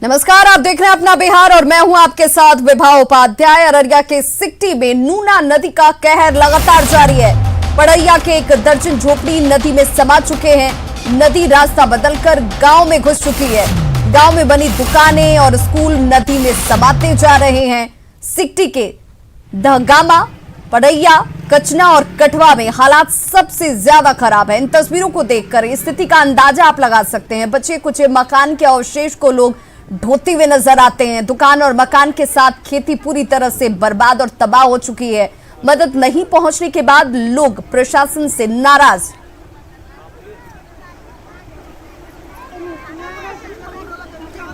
नमस्कार, आप देख रहे हैं अपना बिहार और मैं हूं आपके साथ विभा उपाध्याय। अररिया के सिकटी में नूना नदी का कहर लगातार जारी है। पड़ैया के एक दर्जन झोपड़ी नदी में समा चुके हैं। नदी रास्ता बदलकर गांव में घुस चुकी है। गांव में बनी दुकानें और स्कूल नदी में समाते जा रहे हैं। सिकटी के दहगामा, पड़ैया, कचना और कठवा में हालात सबसे ज्यादा खराब है। इन तस्वीरों को देखकर स्थिति का अंदाजा आप लगा सकते हैं। बचे कुछ मकान के अवशेष को लोग ढोते हुए नजर आते हैं। दुकान और मकान के साथ खेती पूरी तरह से बर्बाद और तबाह हो चुकी है। मदद नहीं पहुंचने के बाद लोग प्रशासन से नाराज।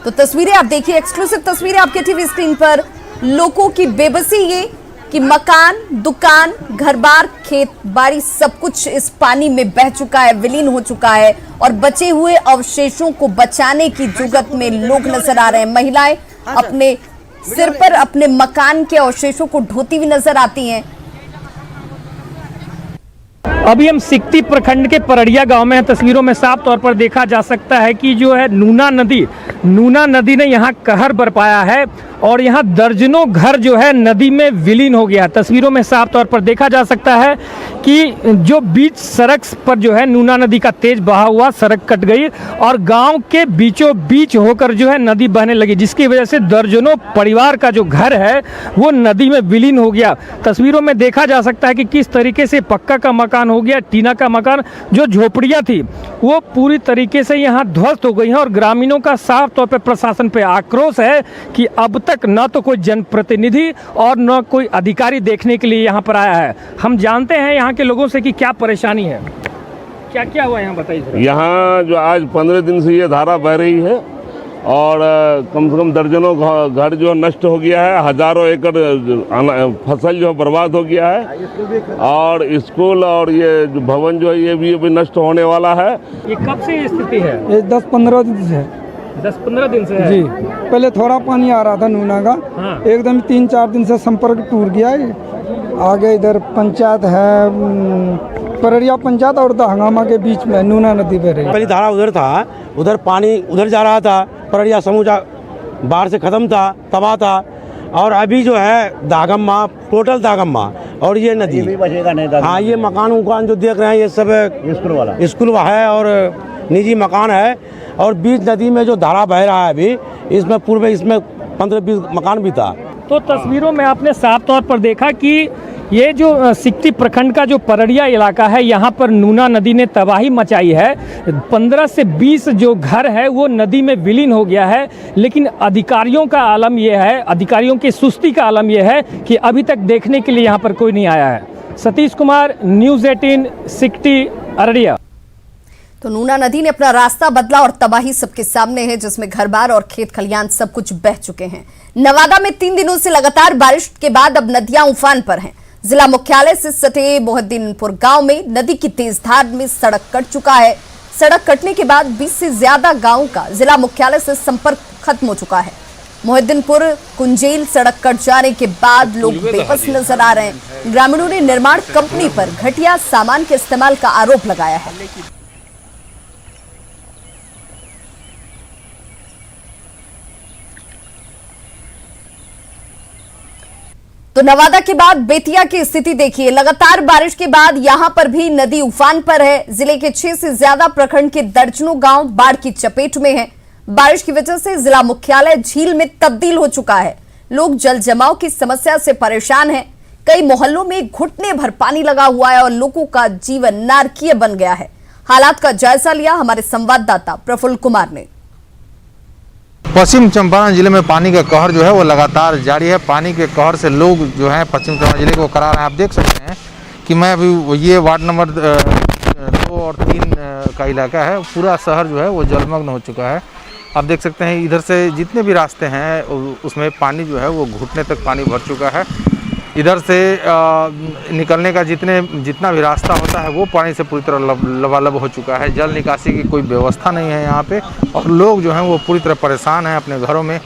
तो तस्वीरें आप देखिए, एक्सक्लूसिव तस्वीरें आपके टीवी स्क्रीन पर। लोगों की बेबसी ये कि मकान, दुकान, घर-बार, खेत बाड़ी सब कुछ इस पानी में बह चुका है, विलीन हो चुका है और बचे हुए अवशेषों को बचाने की जुगत में लोग नजर आ रहे हैं। महिलाएं अपने सिर पर अपने मकान के अवशेषों को ढोती हुई नजर आती हैं। अभी हम सिकटी प्रखंड के परड़िया गांव में हैं। तस्वीरों में साफ तौर पर देखा जा सकता है कि जो है नूना नदी ने यहाँ कहर बरपाया है और यहाँ दर्जनों घर जो है नदी में विलीन हो गया। तस्वीरों में साफ तौर पर देखा जा सकता है कि जो बीच सड़क पर जो है नूना नदी का तेज बहा हुआ सड़क कट गई और गांव के बीचों बीच होकर जो है नदी बहने लगी, जिसकी वजह से दर्जनों परिवार का जो घर है वो नदी में विलीन हो गया। तस्वीरों में देखा जा सकता है कि किस तरीके से पक्का का मकान हो गया, टीना का मकान, जो झोपड़ियाँ थी वो पूरी तरीके से यहाँ ध्वस्त हो गई हैं और ग्रामीणों का साफ तौर पर प्रशासन पे आक्रोश है कि अब तक न तो कोई जनप्रतिनिधि और न कोई अधिकारी देखने के लिए यहाँ पर आया है। हम जानते हैं यहाँ के लोगों से कि क्या परेशानी है, क्या क्या हुआ यहाँ बताइए। यहाँ जो आज 15 दिन से ये धारा बह रही है और कम से कम दर्जनों घर जो नष्ट हो गया है, हजारों एकड़ फसल जो बर्बाद हो गया है और स्कूल और ये जो भवन जो है ये भी अभी नष्ट होने वाला है। ये कब से ये स्थिति है? ये 10-15 दिन से है। 10-15 दिन से है जी। पहले थोड़ा पानी आ रहा था नूना का, एकदम 3-4 दिन से संपर्क टूट गया है। आगे इधर पंचायत है, परड़िया पंचायत और दहगामा के बीच में नूना नदी बह रही है। पहली धारा उधर था, उधर पानी उधर जा रहा था, परड़िया समूचा बाढ़ से ख़त्म था, तबाह था। और अभी जो है दागम्मा, टोटल दागम्मा और ये नदी भी बचेगा नहीं। हाँ, ये मकान उकान जो देख रहे हैं ये सब स्कूल है और निजी मकान है और बीच नदी में जो धारा बह रहा है अभी, इसमें पूर्व इसमें 15-20 मकान भी था। तो तस्वीरों में आपने साफ तौर पर देखा कि ये जो सिकटी प्रखंड का जो परड़िया इलाका है, यहाँ पर नूना नदी ने तबाही मचाई है। 15 से 20 जो घर है वो नदी में विलीन हो गया है। लेकिन अधिकारियों का आलम यह है, अधिकारियों की सुस्ती का आलम यह है कि अभी तक देखने के लिए यहाँ पर कोई नहीं आया है। सतीश कुमार, न्यूज़ 18, सिकटी, अररिया। तो नूना नदी ने अपना रास्ता बदला और तबाही सबके सामने है, जिसमें घर-बार और खेत खलियान सब कुछ बह चुके हैं। नवादा में 3 दिनों से लगातार बारिश के बाद अब नदियां उफान पर हैं। जिला मुख्यालय से सटे मोहिद्दीनपुर गांव में नदी की तेज धार में सड़क कट चुका है। सड़क कटने के बाद 20 से ज्यादा गांवों का जिला मुख्यालय से संपर्क खत्म हो चुका है। मोहिद्दीनपुर कुंजेल सड़क कट जाने के बाद लोग बेबस नजर आ रहे हैं। ग्रामीणों ने निर्माण कंपनी पर घटिया सामान के इस्तेमाल का आरोप लगाया है। तो नवादा के बाद बेतिया की स्थिति देखिए। लगातार बारिश के बाद यहां पर भी नदी उफान पर है। जिले के 6 से ज्यादा प्रखंड के दर्जनों गांव बाढ़ की चपेट में हैं। बारिश की वजह से जिला मुख्यालय झील में तब्दील हो चुका है। लोग जल जमाव की समस्या से परेशान हैं। कई मोहल्लों में घुटने भर पानी लगा हुआ है और लोगों का जीवन नारकीय बन गया है। हालात का जायजा लिया हमारे संवाददाता प्रफुल्ल कुमार ने। पश्चिम चंपारण जिले में पानी का कहर जो है वो लगातार जारी है। पानी के कहर से लोग जो है पश्चिम चंपारण जिले को करा रहे हैं। आप देख सकते हैं कि मैं अभी ये वार्ड नंबर 2 और 3 का इलाका है, पूरा शहर जो है वो जलमग्न हो चुका है। आप देख सकते हैं इधर से जितने भी रास्ते हैं उसमें पानी जो है वो घुटने तक पानी भर चुका है। इधर से निकलने का जितना भी रास्ता होता है वो पानी से पूरी तरह लबालब हो चुका है। जल निकासी की कोई व्यवस्था नहीं है यहाँ पे और लोग जो हैं वो पूरी तरह परेशान हैं, अपने घरों में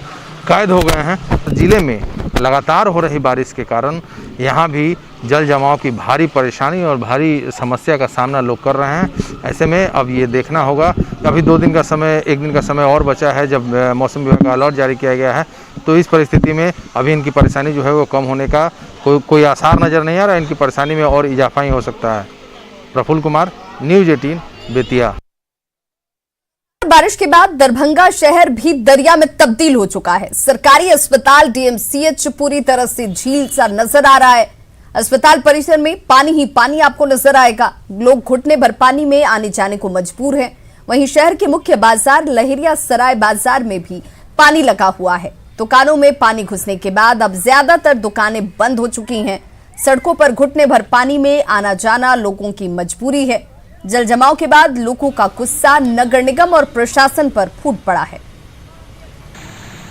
कैद हो गए हैं। जिले में लगातार हो रही बारिश के कारण यहाँ भी जल जमाव की भारी परेशानी और भारी समस्या का सामना लोग कर रहे हैं। ऐसे में अब ये देखना होगा, अभी 2 दिन का समय, 1 दिन का समय और बचा है जब मौसम विभाग का अलर्ट जारी किया गया है। तो इस परिस्थिति में अभी इनकी परेशानी जो है वो कम होने का कोई आसार नज़र नहीं आ रहा है। इनकी परेशानी में और इजाफा ही हो सकता है। प्रफुल्ल कुमार, न्यूज़ 18, बेतिया। बारिश के बाद दरभंगा शहर भी दरिया में तब्दील हो चुका है। सरकारी अस्पताल डीएमसीएच पूरी तरह से झील सा नजर आ रहा है। अस्पताल परिसर में पानी ही पानी आपको नजर आएगा। लोग घुटने भर पानी में आने जाने को मजबूर हैं। वहीं शहर के मुख्य बाजार लहेरिया सराय बाजार में भी पानी लगा हुआ है। दुकानों में पानी घुसने के बाद अब ज्यादातर दुकानें बंद हो चुकी हैं। सड़कों पर घुटने भर पानी में आना जाना लोगों की मजबूरी है। जल जमाव के बाद लोगों का गुस्सा नगर निगम और प्रशासन पर फूट पड़ा है।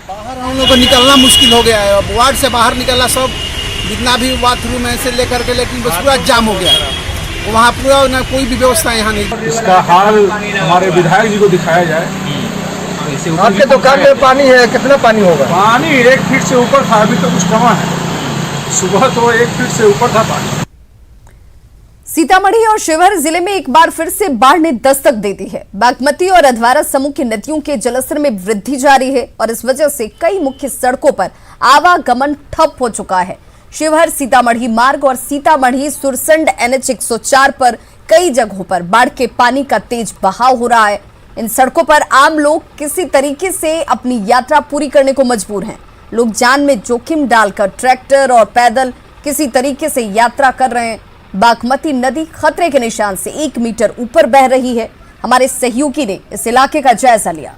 बाहर हम लोग को निकलना मुश्किल हो गया है। अब वार्ड से बाहर निकलना, सब जितना भी बाथरूम है से लेकर के, लेकिन बस पूरा जाम हो गया है। वहाँ पूरा ना कोई भी व्यवस्था यहाँ नहीं। इसका हाल हमारे विधायक जी को दिखाया जाए। आपके दुकान में पानी है, कितना पानी होगा? पानी 1 फीट से ऊपर था, अभी तो कुछ कमा है। सुबह तो 1 फीट से ऊपर था पानी। सीतामढ़ी और शिवहर जिले में एक बार फिर से बाढ़ ने दस्तक दे दी है। बागमती और अधवारा समूह की नदियों के जलस्तर में वृद्धि जारी है और इस वजह से कई मुख्य सड़कों पर आवागमन ठप हो चुका है। शिवहर सीतामढ़ी मार्ग और सीतामढ़ी सुरसंड NH 104 पर कई जगहों पर बाढ़ के पानी का तेज बहाव हो रहा है। इन सड़कों पर आम लोग किसी तरीके से अपनी यात्रा पूरी करने को मजबूर हैं। लोग जान में जोखिम डालकर ट्रैक्टर और पैदल किसी तरीके से यात्रा कर रहे हैं। बागमती नदी खतरे के निशान से 1 मीटर ऊपर बह रही है। हमारे सहयोगी ने इस इलाके का जायजा लिया।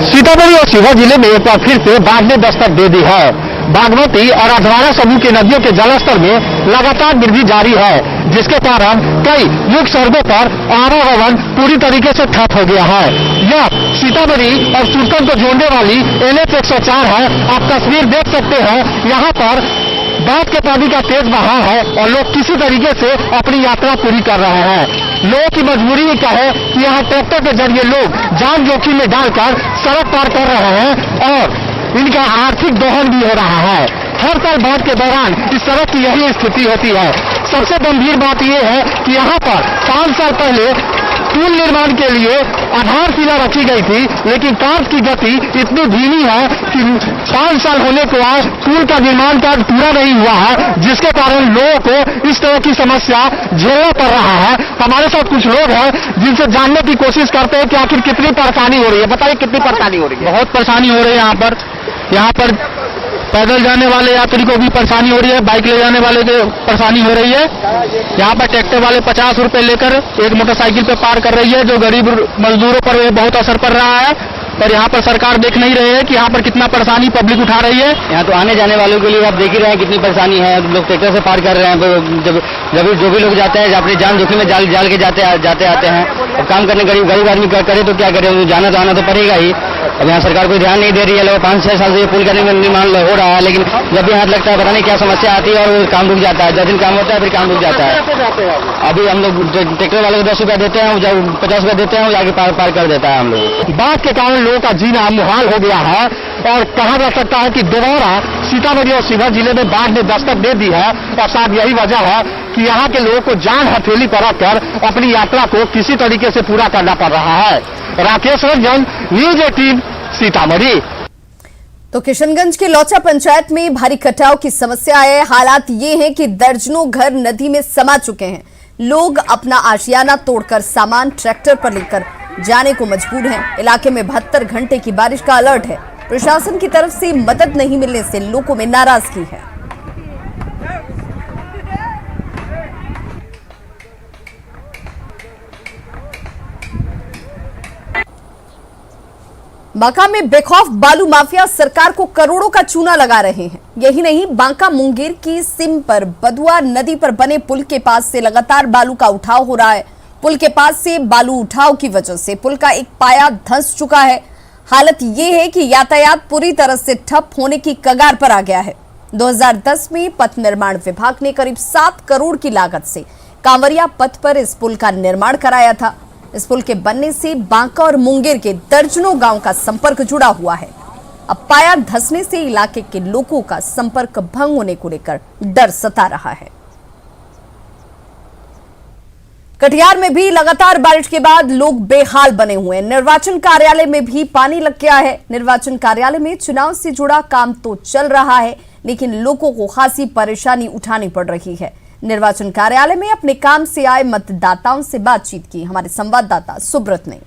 सीतामढ़ी और शिवहर जिले में एक बार फिर से बाढ़ ने दस्तक दे दी है। बागमती और अधवारा समूह की नदियों के जलस्तर में लगातार वृद्धि जारी है, जिसके कारण कई मुख्य सड़कों पर आवागमन पूरी तरीके से ठप हो गया है। यह सीतामढ़ी और सुरसंड को जोड़ने वाली NH 104 है। आप तस्वीर देख सकते हैं, यहाँ पर बाढ़ के पानी का तेज बहाव है और लोग किसी तरीके से अपनी यात्रा पूरी कर रहे हैं। लोगों की मजबूरी क्या है कि यहाँ ट्रैक्टर के जरिए लोग जान जोखिम में डालकर सड़क पार कर रहे हैं और इनका आर्थिक दोहन भी हो रहा है। हर साल बाढ़ के दौरान इस सड़क की यही स्थिति होती है। सबसे गंभीर बात यह है कि यहाँ पर 5 साल पहले पुल निर्माण के लिए आधारशिला रखी गई थी, लेकिन काम की गति इतनी धीमी है कि 5 साल होने के बाद पुल का निर्माण कार्य पूरा नहीं हुआ है, जिसके कारण लोगों को इस तरह की समस्या झेलना पड़ रहा है। हमारे साथ कुछ लोग हैं जिनसे जानने की कोशिश करते हैं कि आखिर कितनी परेशानी हो रही है। बताइए कितनी परेशानी हो रही है? बहुत परेशानी हो रही है। यहाँ पर पैदल जाने वाले यात्री को भी परेशानी हो रही है, बाइक ले जाने वाले को परेशानी हो रही है। यहाँ पर ट्रैक्टर वाले 50 रुपए लेकर एक मोटरसाइकिल पे पार कर रही है, जो गरीब मजदूरों पर बहुत असर पड़ रहा है। और यहाँ पर सरकार देख नहीं रही है कि यहाँ पर कितना परेशानी पब्लिक उठा रही है। यहाँ तो आने जाने वालों के लिए आप देख ही रहे हैं कितनी परेशानी है। लोग ट्रैक्टर से पार कर रहे हैं। जब जो भी लोग जाते हैं अपनी जान जोखिम में जाल के जाते आते हैं। अब काम करने गरीब आदमी करे तो क्या करे, जाना तो आना तो पड़ेगा ही। अब यहाँ सरकार कोई ध्यान नहीं दे रही है। लगभग 5-6 साल से ये पुल का निर्माण हो रहा है, लेकिन जब भी हाथ लगता है पता नहीं क्या समस्या आती है और काम रुक जाता है। 10 दिन काम होता है, फिर काम रुक जाता है। अभी हम लोग ट्रैक्टर वाले को 10 रुपया देते हैं, जब 50 रुपया देते हैं, वो आगे पार कर देता है हम लोग। बाढ़ के कारण लोगों का जीना मुहाल हो गया है और कहा जा सकता है कि दोबारा सीतामढ़ी और शिवहर जिले में बाढ़ ने दस्तक दे दी है। और शायद यही वजह है कि यहाँ के लोगों को जान हथेली पर रखकर अपनी यात्रा को किसी तरीके से पूरा करना पड़ रहा है। राकेश रंजन, न्यूज़ 18, सीतामढ़ी। तो किशनगंज के लौचा पंचायत में भारी कटाव की समस्या है। हालात ये हैं कि दर्जनों घर नदी में समा चुके हैं। लोग अपना आशियाना तोड़कर सामान ट्रैक्टर पर लेकर जाने को मजबूर हैं। इलाके में 72 घंटे की बारिश का अलर्ट है। प्रशासन की तरफ से मदद नहीं मिलने से लोगों में नाराजगी है। बांका में बेखौफ बालू माफिया सरकार को करोड़ों का चूना लगा रहे हैं। यही नहीं, बांका मुंगेर की सिम पर बदुआ नदी पर बने पुल के पास से लगातार बालू का उठाव हो रहा है। पुल के पास से बालू उठाव की वजह से पुल का एक पाया धंस चुका है। हालत ये है कि यातायात पूरी तरह से ठप होने की कगार पर आ गया है। 2010 में पथ निर्माण विभाग ने करीब 7 करोड़ की लागत से कांवरिया पथ पर इस पुल का निर्माण कराया था। इस पुल के बनने से बांका और मुंगेर के दर्जनों गांव का संपर्क जुड़ा हुआ है। अब पाया धंसने से इलाके के लोगों का संपर्क भंग होने को लेकर डर सता रहा है। कटिहार में भी लगातार बारिश के बाद लोग बेहाल बने हुए हैं। निर्वाचन कार्यालय में भी पानी लग गया है। निर्वाचन कार्यालय में चुनाव से जुड़ा काम तो चल रहा है, लेकिन लोगों को खासी परेशानी उठानी पड़ रही है। निर्वाचन कार्यालय में अपने काम से आए मतदाताओं से बातचीत की हमारे संवाददाता सुब्रत ने।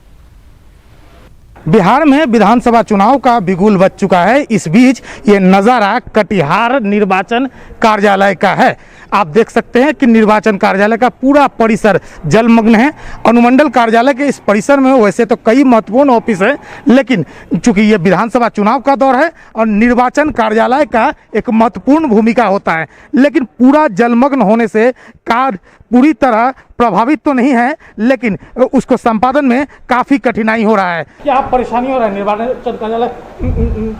बिहार में विधानसभा चुनाव का बिगुल बज चुका है। इस बीच ये नज़ारा कटिहार निर्वाचन कार्यालय का है। आप देख सकते हैं कि निर्वाचन कार्यालय का पूरा परिसर जलमग्न है। अनुमंडल कार्यालय के इस परिसर में वैसे तो कई महत्वपूर्ण ऑफिस है, लेकिन चूंकि ये विधानसभा चुनाव का दौर है और निर्वाचन कार्यालय का एक महत्वपूर्ण भूमिका होता है, लेकिन पूरा जलमग्न होने से कार्य पूरी तरह प्रभावित तो नहीं है, लेकिन उसको संपादन में काफ़ी कठिनाई हो रहा है। क्या परेशानी हो रहा है निर्वाचन कार्यालय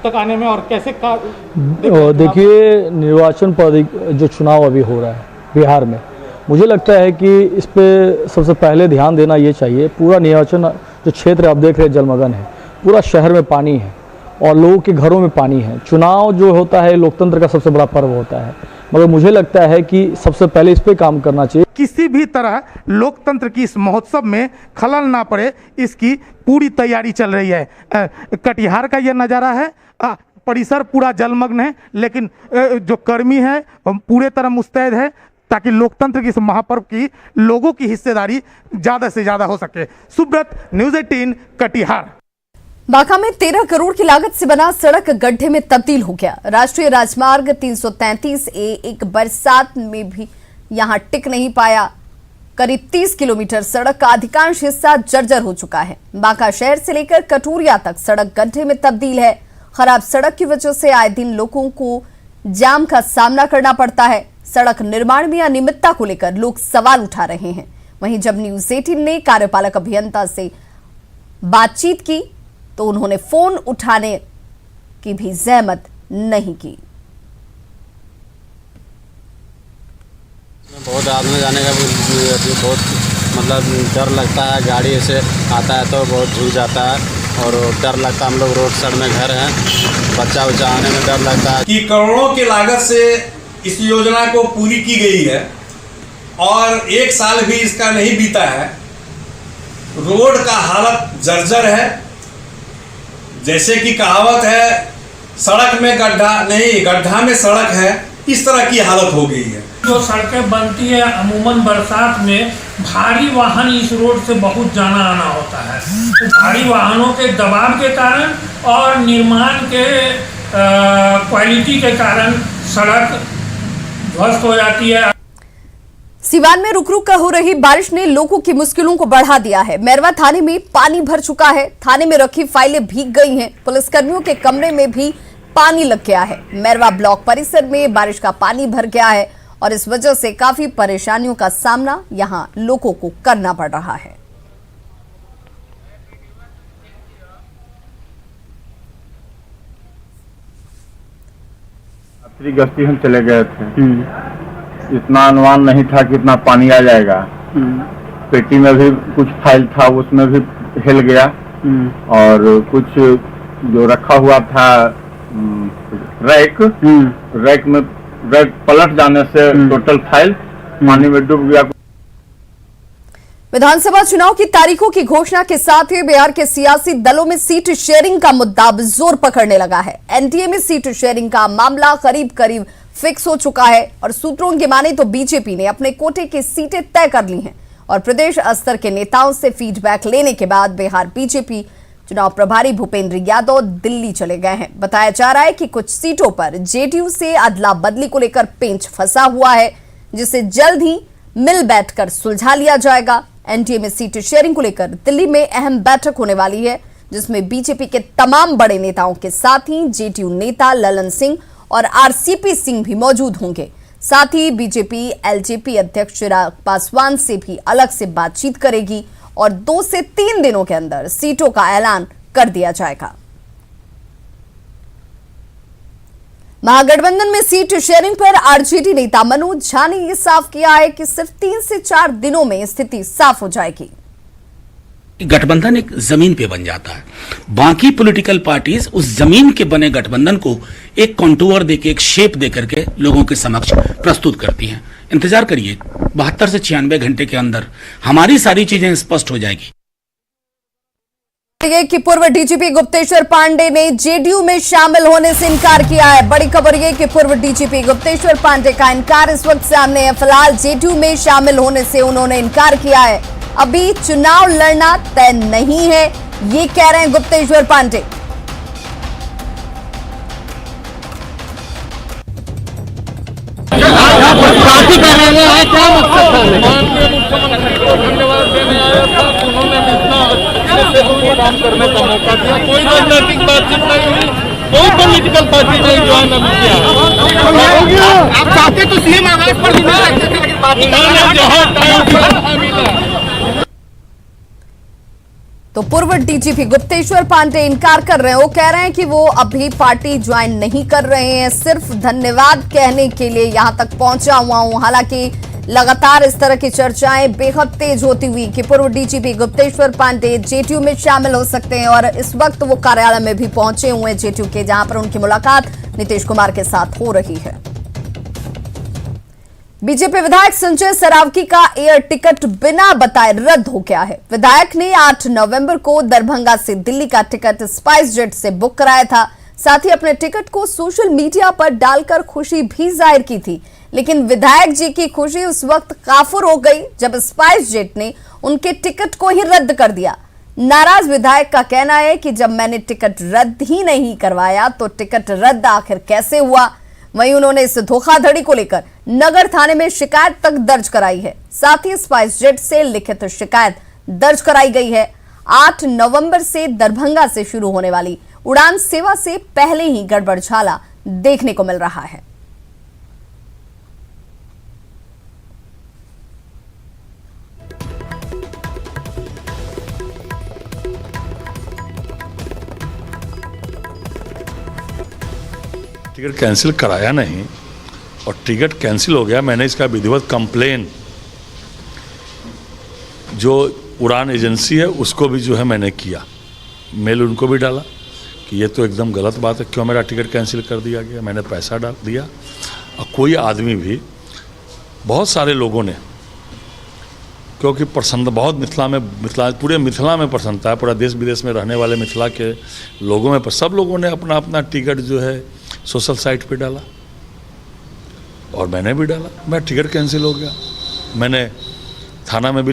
तक आने में और कैसे देखिए, निर्वाचन पर जो चुनाव अभी हो रहा है बिहार में, मुझे लगता है कि इस पे सबसे पहले ध्यान देना ये चाहिए। पूरा निर्वाचन जो क्षेत्र आप देख रहे हैं जलमग्न है, पूरा शहर में पानी है और लोगों के घरों में पानी है। चुनाव जो होता है लोकतंत्र का सबसे बड़ा पर्व होता है, मगर मुझे लगता है कि सबसे पहले इस पे काम करना चाहिए। किसी भी तरह लोकतंत्र की इस महोत्सव में खलल ना पड़े, इसकी पूरी तैयारी चल रही है। कटिहार का यह नज़ारा है। परिसर पूरा जलमग्न है, लेकिन जो कर्मी है पूरे तरह मुस्तैद है ताकि लोकतंत्र की इस महापर्व की लोगों की हिस्सेदारी ज़्यादा से ज़्यादा हो सके। सुब्रत, न्यूज़ 18 कटिहार। बांका में 13 करोड़ की लागत से बना सड़क गड्ढे में तब्दील हो गया। राष्ट्रीय राजमार्ग 333A एक बरसात में भी यहां टिक नहीं पाया। करीब 30 किलोमीटर सड़क का अधिकांश हिस्सा जर्जर हो चुका है। बांका शहर से लेकर कटोरिया तक सड़क गड्ढे में तब्दील है। खराब सड़क की वजह से आए दिन लोगों को जाम का सामना करना पड़ता है। सड़क निर्माण में अनियमितता को लेकर लोग सवाल उठा रहे हैं। वहीं जब न्यूज़ 18 ने कार्यपालक अभियंता से बातचीत की तो उन्होंने फोन उठाने की भी जहमत नहीं की। बहुत आदमी जाने का भी बहुत डर लगता है। गाड़ी ऐसे आता है तो बहुत झुक जाता है और डर लगता है। हम लोग रोड साइड में घर हैं, बच्चा उच्चा आने में डर लगता है कि करोड़ों की लागत से इस योजना को पूरी की गई है और 1 साल भी इसका नहीं बीता है। रोड का हालत जर्जर है। जैसे कि कहावत है, सड़क में गड्ढा नहीं, गड्ढा में सड़क है, इस तरह की हालत हो गई है। जो सड़कें बनती है अमूमन बरसात में भारी वाहन इस रोड से बहुत जाना आना होता है। तो भारी वाहनों के दबाव के कारण और निर्माण के क्वालिटी के कारण सड़क ध्वस्त हो जाती है। सिवान में रुक रुक कर हो रही बारिश ने लोगों की मुश्किलों को बढ़ा दिया है। मैरवा थाने में पानी भर चुका है। थाने में रखी फाइलें भीग गई हैं। पुलिसकर्मियों के कमरे में भी पानी लग गया है। मैरवा ब्लॉक परिसर में बारिश का पानी भर गया है और इस वजह से काफी परेशानियों का सामना यहां लोगों को करना पड़ रहा है। रात्रि गश्ती हम चले गए थे। इतना अनुमान नहीं था कि इतना पानी आ जाएगा। पेटी में भी कुछ फाइल था, उसमें भी हिल गया और कुछ जो रखा हुआ था रैक में पलट जाने से टोटल फाइल पानी में डूब गया। विधानसभा चुनाव की तारीखों की घोषणा के साथ ही बिहार के सियासी दलों में सीट शेयरिंग का मुद्दा अब जोर पकड़ने लगा है। एनडीए में सीट शेयरिंग का मामला करीब करीब फिक्स हो चुका है और सूत्रों की माने तो बीजेपी ने अपने कोटे की सीटें तय कर ली हैं और प्रदेश स्तर के नेताओं से फीडबैक लेने के बाद बिहार बीजेपी चुनाव प्रभारी भूपेंद्र यादव दिल्ली चले गए हैं। बताया जा रहा है कि कुछ सीटों पर जेडीयू से अदला बदली को लेकर पेंच फंसा हुआ है, जिसे जल्द ही मिल बैठकर सुलझा लिया जाएगा। एनडीए में सीट शेयरिंग को लेकर दिल्ली में अहम बैठक होने वाली है, जिसमें बीजेपी के तमाम बड़े नेताओं के साथ ही जेडीयू नेता ललन सिंह और आरसीपी सिंह भी मौजूद होंगे। साथ ही बीजेपी एलजेपी अध्यक्ष चिराग पासवान से भी अलग से बातचीत करेगी और 2 से 3 दिनों के अंदर सीटों का ऐलान कर दिया जाएगा। महागठबंधन में सीट शेयरिंग पर आरजेडी नेता मनोज झा ने यह साफ किया है कि सिर्फ 3 से 4 दिनों में स्थिति साफ हो जाएगी। गठबंधन एक जमीन पे बन जाता है, बाकी पॉलिटिकल पार्टीज उस जमीन के बने गठबंधन को एक कॉन्टूर देके, एक शेप दे करके लोगों के समक्ष प्रस्तुत करती हैं। इंतजार करिए, 72 से 96 घंटे के अंदर हमारी सारी चीजें स्पष्ट हो जाएगी। कि पूर्व डीजीपी गुप्तेश्वर पांडे ने जेडीयू में शामिल होने से इनकार किया है। बड़ी खबर यह कि पूर्व डीजीपी गुप्तेश्वर पांडे का इनकार इस वक्त सामने है। फिलहाल जेडीयू में शामिल होने से उन्होंने इनकार किया है। अभी चुनाव लड़ना तय नहीं है, ये कह रहे हैं गुप्तेश्वर पांडे। पार्टी का रहने आए, क्या मकसद था? माननीय मुख्यमंत्री को धन्यवाद देने आया था, उन्होंने इतना अच्छे से काम करने का मौका दिया। कोई राजनीतिक बातचीत नहीं हुई, कोई पॉलिटिकल पार्टी नहीं ज्वाइन अभी किया। आप चाहते तो सीएम आवास पर नहीं रखते थे, लेकिन पार्टी तो पूर्व डीजीपी गुप्तेश्वर पांडे इनकार कर रहे हैं। वो कह रहे हैं कि वो अभी पार्टी ज्वाइन नहीं कर रहे हैं, सिर्फ धन्यवाद कहने के लिए यहां तक पहुंचा हुआ हूं। हालांकि लगातार इस तरह की चर्चाएं बेहद तेज होती हुई कि पूर्व डीजीपी गुप्तेश्वर पांडे जेडीयू में शामिल हो सकते हैं और इस वक्त वो कार्यालय में भी पहुंचे हुए हैं जेडीयू के, जहां पर उनकी मुलाकात नीतीश कुमार के साथ हो रही है। बीजेपी विधायक संजय सरावगी का एयर टिकट बिना बताए रद्द हो गया है। विधायक ने 8 नवंबर को दरभंगा से दिल्ली का टिकट स्पाइस जेट से बुक कराया था। साथ ही अपने टिकट को सोशल मीडिया पर डालकर खुशी भी जाहिर की थी। लेकिन विधायक जी की खुशी उस वक्त काफुर हो गई जब स्पाइस जेट ने उनके टिकट को ही रद्द कर दिया। नाराज विधायक का कहना है कि जब मैंने टिकट रद्द ही नहीं करवाया तो टिकट रद्द आखिर कैसे हुआ। वहीं उन्होंने इस धोखाधड़ी को लेकर नगर थाने में शिकायत तक दर्ज कराई है। साथ ही स्पाइस जेट से लिखित शिकायत दर्ज कराई गई है। 8 नवंबर से दरभंगा से शुरू होने वाली उड़ान सेवा से पहले ही गड़बड़झाला देखने को मिल रहा है। टिकट कैंसिल कराया नहीं और टिकट कैंसिल हो गया। मैंने इसका विधिवत कंप्लेन जो उड़ान एजेंसी है उसको भी जो है मैंने किया, मेल उनको भी डाला कि ये तो एकदम गलत बात है, क्यों मेरा टिकट कैंसिल कर दिया गया। मैंने पैसा डाल दिया और कोई आदमी भी, बहुत सारे लोगों ने, क्योंकि प्रसन्न बहुत मिथिला पूरे मिथिला में प्रसन्नता है, पूरा देश विदेश में रहने वाले मिथिला के लोगों में, सब लोगों ने अपना अपना टिकट जो है सोशल साइट पे डाला और मैंने भी डाला। मेरा टिकट कैंसिल हो गया। मैंने थाना में भी